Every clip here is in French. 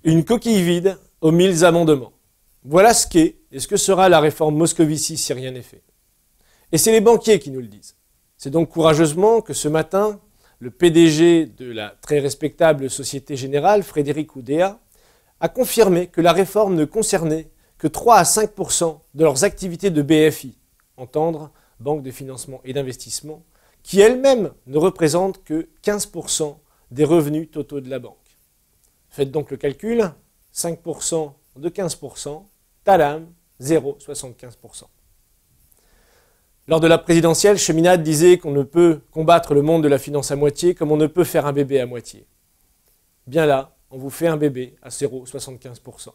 Une coquille vide aux 1000 amendements. Voilà ce qu'est et ce que sera la réforme Moscovici si rien n'est fait. Et c'est les banquiers qui nous le disent. C'est donc courageusement que ce matin, le PDG de la très respectable Société Générale, Frédéric Oudéa, a confirmé que la réforme ne concernait que 3 à 5% de leurs activités de BFI, entendre Banque de financement et d'investissement, qui elles-mêmes ne représentent que 15% des revenus totaux de la banque. Faites donc le calcul, 5% de 15%, talam, 0,75%. Lors de la présidentielle, Cheminade disait qu'on ne peut combattre le monde de la finance à moitié comme on ne peut faire un bébé à moitié. Bien là, on vous fait un bébé à 0,75%.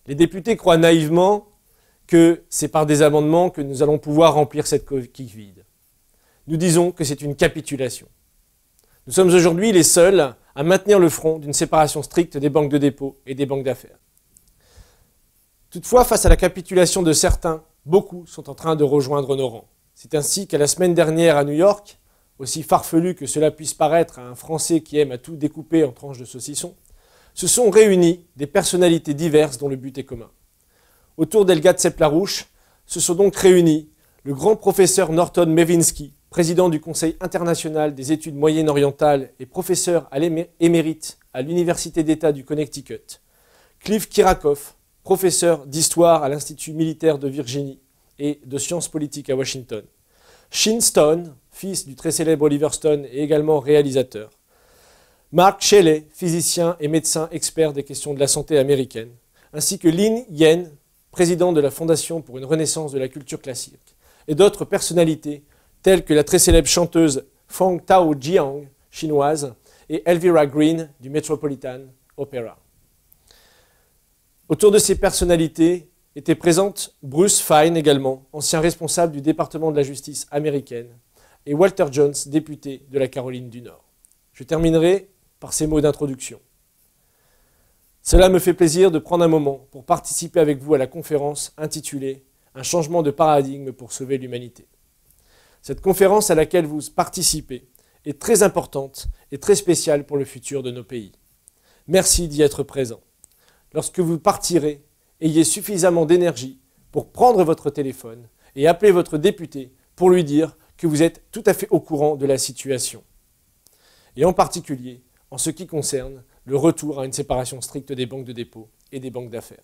Les députés croient naïvement que c'est par des amendements que nous allons pouvoir remplir cette coquille vide. Nous disons que c'est une capitulation. Nous sommes aujourd'hui les seuls à maintenir le front d'une séparation stricte des banques de dépôt et des banques d'affaires. Toutefois, face à la capitulation de certains, beaucoup sont en train de rejoindre nos rangs. C'est ainsi qu'à la semaine dernière à New York, aussi farfelu que cela puisse paraître à un Français qui aime à tout découper en tranches de saucisson, se sont réunies des personnalités diverses dont le but est commun. Autour d'Elga Tsep-Larouche se sont donc réunis le grand professeur Norton Mevinsky, président du Conseil international des études moyen-orientales et professeur émérite à l'Université d'État du Connecticut, Cliff Kirakoff, professeur d'histoire à l'Institut militaire de Virginie et de sciences politiques à Washington, Shin Stone, fils du très célèbre Oliver Stone et également réalisateur, Mark Shelley, physicien et médecin expert des questions de la santé américaine, ainsi que Lin Yen, président de la Fondation pour une renaissance de la culture classique, et d'autres personnalités telles que la très célèbre chanteuse Feng Tao Jiang, chinoise, et Elvira Green du Metropolitan Opera. Autour de ces personnalités était présente Bruce Fein également, ancien responsable du département de la justice américaine, et Walter Jones, député de la Caroline du Nord. Je terminerai par ces mots d'introduction. Cela me fait plaisir de prendre un moment pour participer avec vous à la conférence intitulée « Un changement de paradigme pour sauver l'humanité ». Cette conférence à laquelle vous participez est très importante et très spéciale pour le futur de nos pays. Merci d'y être présent. Lorsque vous partirez, ayez suffisamment d'énergie pour prendre votre téléphone et appeler votre député pour lui dire que vous êtes tout à fait au courant de la situation. Et en particulier, en ce qui concerne le retour à une séparation stricte des banques de dépôt et des banques d'affaires.